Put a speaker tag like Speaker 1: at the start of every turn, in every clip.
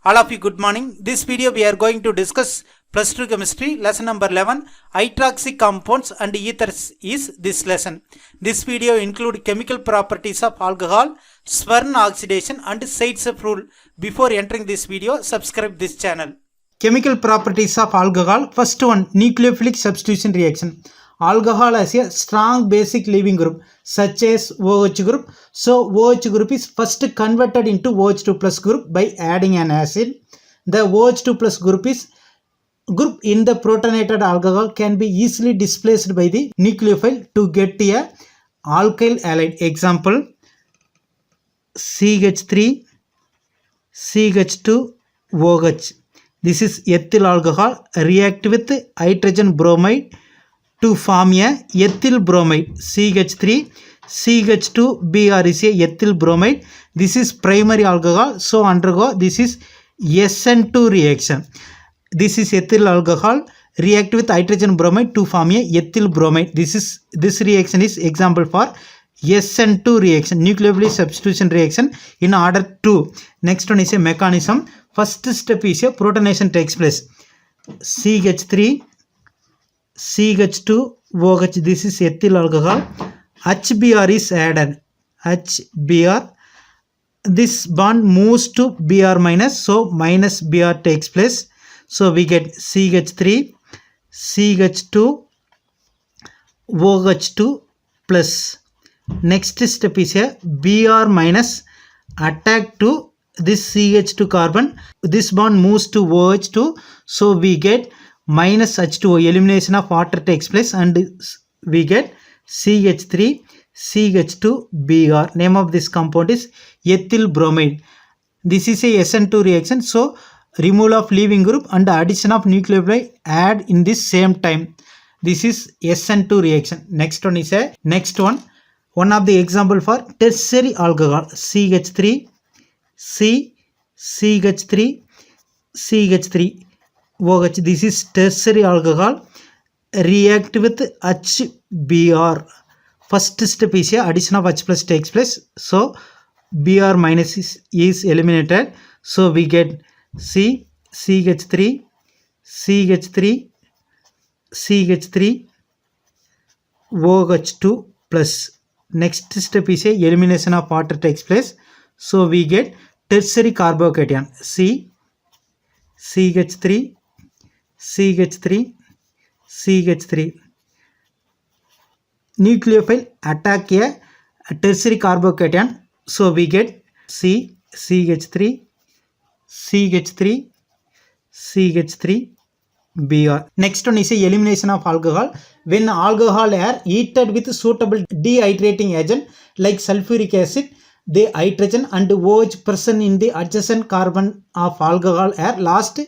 Speaker 1: All of you, good morning. This video we are going to discuss plus 2 chemistry lesson number 11 hydroxy compounds and ethers is this lesson. This video include chemical properties of alcohol, Swern oxidation and Zaitsev rule. Before entering this video, subscribe this channel. Chemical properties of alcohol. First one, nucleophilic substitution reaction. Alcohol has a strong basic leaving group such as OH group. So OH group is first converted into OH2 plus group by adding an acid. The OH2 plus group in the protonated alcohol can be easily displaced by the nucleophile to get a alkyl halide. Example, CH3, CH2, OH. This is ethyl alcohol react with hydrogen bromide to form a ethyl bromide. CH3, CH2, Br is a ethyl bromide. This is primary alcohol. So undergo this is SN2 reaction. This is ethyl alcohol react with hydrogen bromide to form a ethyl bromide. This reaction is example for SN2 reaction, nucleophilic substitution reaction in order 2. Next one is a mechanism. First step is a protonation takes place. CH3, CH2, OH. This is ethyl alcohol. HBr is added. HBr. This bond moves to Br minus. So minus Br takes place. So we get CH3, CH2, OH2 plus. Next step is a Br minus attack to this CH2 carbon. This bond moves to OH2. So we get minus H2O, elimination of water takes place and we get CH3, CH2, Br. Name of this compound is ethyl bromide. This is a SN2 reaction. So removal of leaving group and addition of nucleophile add in this same time. This is SN2 reaction. Next one is a one of the example for tertiary alcohol. CH3, CH3, CH3, OH. This is tertiary alcohol react with HBr. First step is a addition of H plus takes place. So Br minus is eliminated. So we get CH3, CH3, CH3, OH2 plus. Next step is a elimination of water takes place. So we get tertiary carbocation. CH3, CH3, CH3. Nucleophile attack a tertiary carbocation. So we get CH3, CH3, CH3, Br. Next one is a elimination of alcohol. When alcohol are heated with suitable dehydrating agent like sulfuric acid, the hydrogen and OH present in the adjacent carbon of alcohol are lost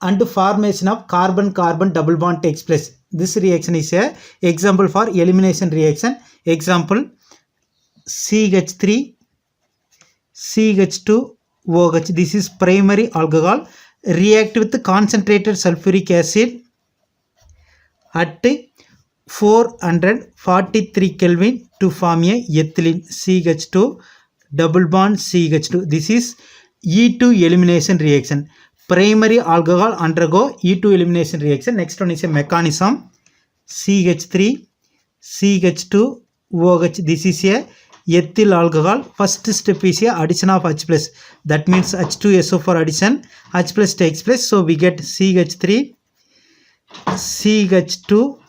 Speaker 1: and formation of carbon-carbon double bond takes place. This reaction is a example for elimination reaction. Example, CH3, CH2, OH. This is primary alcohol react with concentrated sulfuric acid at 443 Kelvin to form a ethylene. CH2 double bond CH2. This is E2 elimination reaction. Primary alcohol undergo E2 elimination reaction. Next one is a mechanism. CH3, CH2, OH. This is a ethyl alcohol. First step is a addition of H plus. That means H2SO4 addition. H plus takes place. So we get CH3, CH2,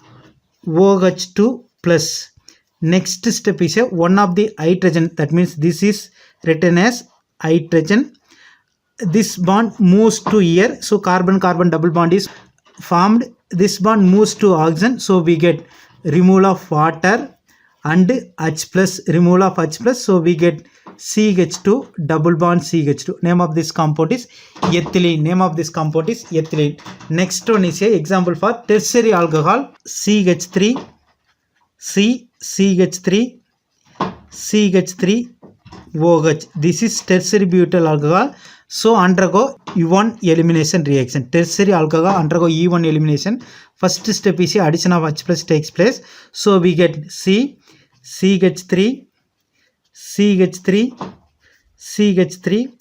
Speaker 1: OH2 plus. Next step is a one of the hydrogen. That means this is written as hydrogen. This bond moves to here. So carbon-carbon double bond is formed. This bond moves to oxygen. So we get removal of water and H plus, removal of H plus. So we get CH2 double bond CH2. Name of this compound is ethylene. Name of this compound is ethylene. Next one is a example for tertiary alcohol. CH3, CH3, CH3, OH. This is tertiary butyl alcohol. So undergo E1 elimination reaction. Tertiary alcohol undergo E1 elimination. First step is addition of H plus takes place. So we get CH3, CH3, CH3,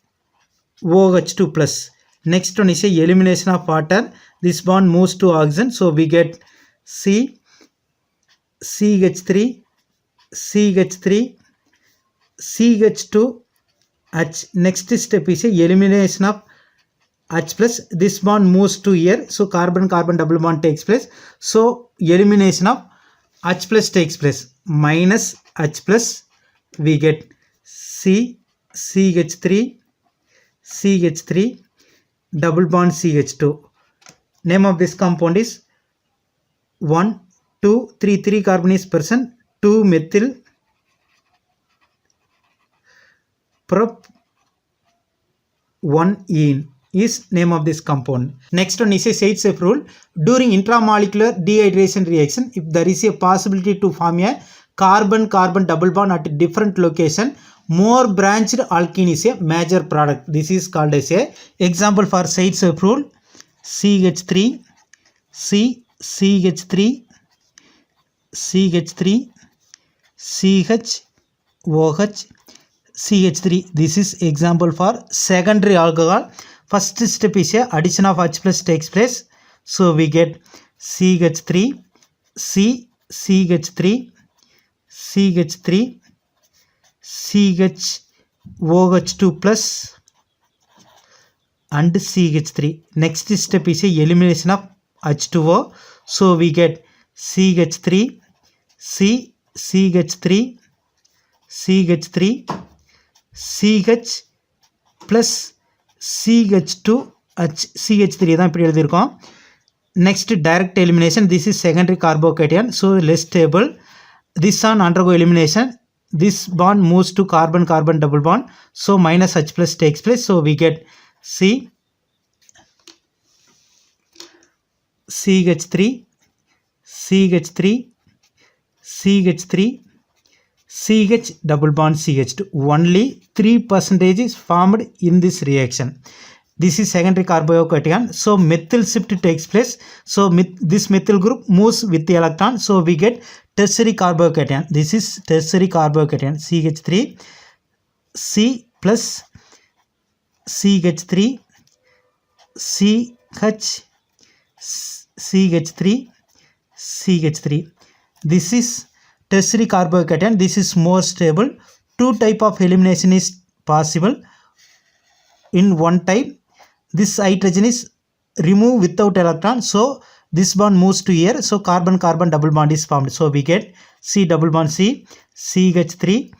Speaker 1: OH2 plus. Next one is a elimination of water. This bond moves to oxygen, so we get C, CH3, CH3, CH2, H. Next step is a elimination of H plus. This bond moves to here, so carbon-carbon double bond takes place. So elimination of H plus takes place. Minus H plus, we get C, CH3, CH3, double bond CH2. Name of this compound is 1, 2, 3, 3 carbon is present, 2 methyl prop 1 ene is name of this compound. Next one is a Zaitsev rule. During intramolecular dehydration reaction, if there is a possibility to form a carbon-carbon double bond at a different location, more branched alkene is a major product. This is called as a example for Zaitsev rule. CH3, C, CH3, CH3, CH, OH, CH3. This is example for secondary alcohol. First step is a addition of H plus takes place. So we get CH3, C, CH3, CH3, CH, OH2 plus and CH3. Next step is a elimination of H2O. So we get CH3, C, CH3, CH3, CH plus CH2, H, CH3 தான் இப்படி எழுதியிருக்கோம். Next direct elimination. This is secondary carbocation, so less stable. This one undergo elimination. This bond moves to carbon-carbon double bond, so minus H plus takes place. So we get C, CH3, CH3, CH3, CH double bond CH2. Only 3% is formed in this reaction. This is secondary carbocation, so methyl shift takes place. So this methyl group moves with the electron, so we get tertiary carbocation. This is tertiary carbocation, CH3, C plus CH3, CH, CH3, CH3. This is tertiary carbocation. This is more stable. Two type of elimination is possible. In one type, this hydrogen is removed without electron, so this bond moves to here, so carbon-carbon double bond is formed. So we get C double bond C, CH3,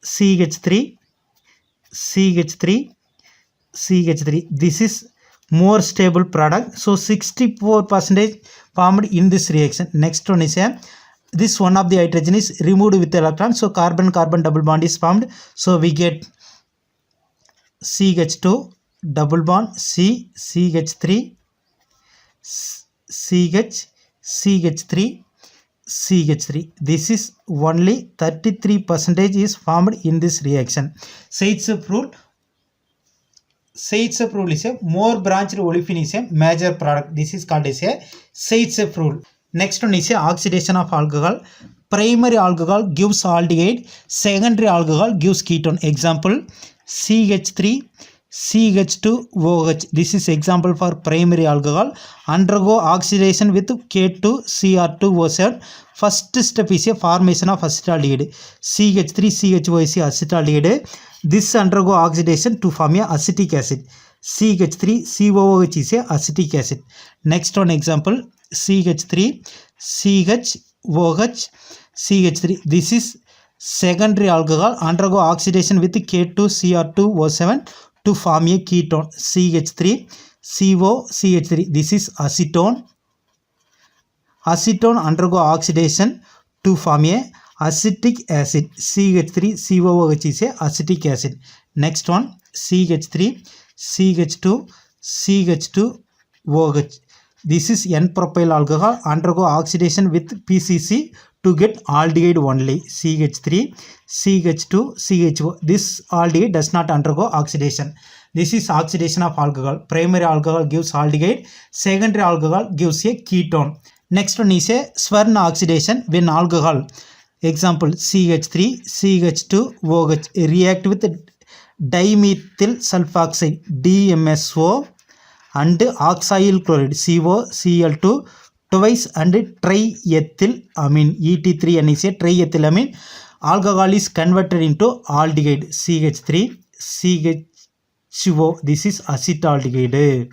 Speaker 1: CH3, CH3, CH3. This is more stable product, so 64% formed in this reaction. Next one is a this one of the hydrogen is removed with electron, so carbon-carbon double bond is formed. So we get CH2 double bond C, CH3, CH, CH3, CH3. This is only 33% is formed in this reaction. Zaitsev rule. Zaitsev rule is a more branched olefin is a major product. This is called as a Zaitsev rule. Next one is a oxidation of alcohol. Primary alcohol gives aldehyde. Secondary alcohol gives ketone. Example CH3, CH2OH. This is example for primary alcohol. Undergo oxidation with K2Cr2O7. First step is a formation of acetaldehyde. CH3CHO is acetaldehyde. This undergo oxidation to form a acetic acid. CH3COOH is a acetic acid. Next one example CH3, CHOH, CH3. This is secondary alcohol. Undergo oxidation with K2Cr2O7 to form a ketone. CH3COCH3. This is acetone. Acetone undergo oxidation to form a acetic acid. CH3COOH is a acetic acid. Next one CH3, CH2, CH2OH. This is N-propyl alcohol. Undergo oxidation with PCC to get aldehyde only. CH3, CH2, CHO. This aldehyde does not undergo oxidation. This is oxidation of alcohol. Primary alcohol gives aldehyde. Secondary alcohol gives a ketone. Next one is a Swern oxidation when alcohol. Example CH3, CH2, OH react with dimethyl sulfoxide DMSO and oxyl chloride COCl2 twice and triethylamine Et3NCA triethylamine alcohol is converted into aldehyde CH3 CHO. This is acetaldehyde.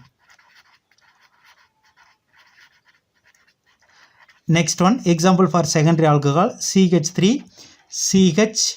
Speaker 1: Next one, example for secondary alcohol CH3 CHOH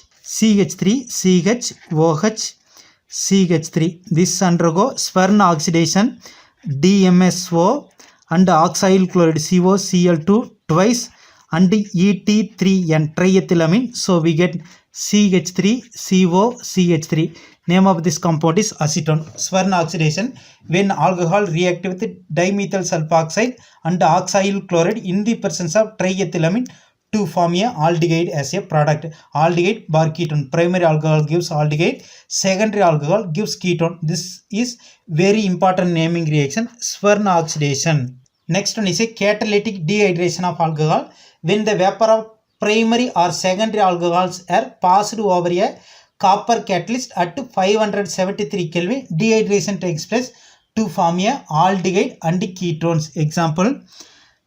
Speaker 1: CH3. This undergo Swern oxidation DMSO and oxyl chloride COCl2 twice and Et3N triethylamine. So we get CH3COCH3. Name of this compound is acetone. Swern oxidation, when alcohol react with dimethyl sulfoxide and oxyl chloride in the presence of triethylamine to form a aldehyde as a product. Aldehyde bar ketone. Primary alcohol gives aldehyde, secondary alcohol gives ketone. This is very important naming reaction, Swern oxidation. Next one is a catalytic dehydration of alcohol. When the vapor of primary or secondary alcohols are passed over a copper catalyst at 573 Kelvin, dehydration takes place to form a aldehyde and ketones. Example,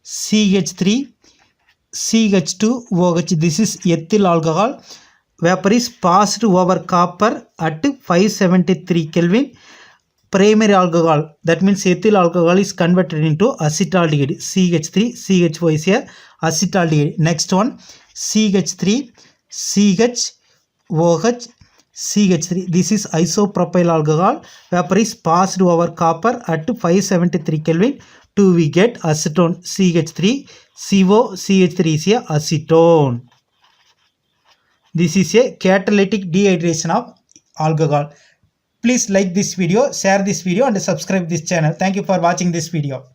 Speaker 1: CH3 CH2OH. This is ethyl alcohol. Vapor is passed over copper at 573 Kelvin. Primary alcohol, that means ethyl alcohol, is converted into acetaldehyde CH3 CHO is a acetaldehyde. Next one, CH3 CHOH CH3. This is isopropyl alcohol. Vapor is passed over copper at 573 Kelvin to we get acetone CH3 COCH3 is a acetone. This is a catalytic dehydration of alcohol. Please like this video, share this video and subscribe this channel. Thank you for watching this video.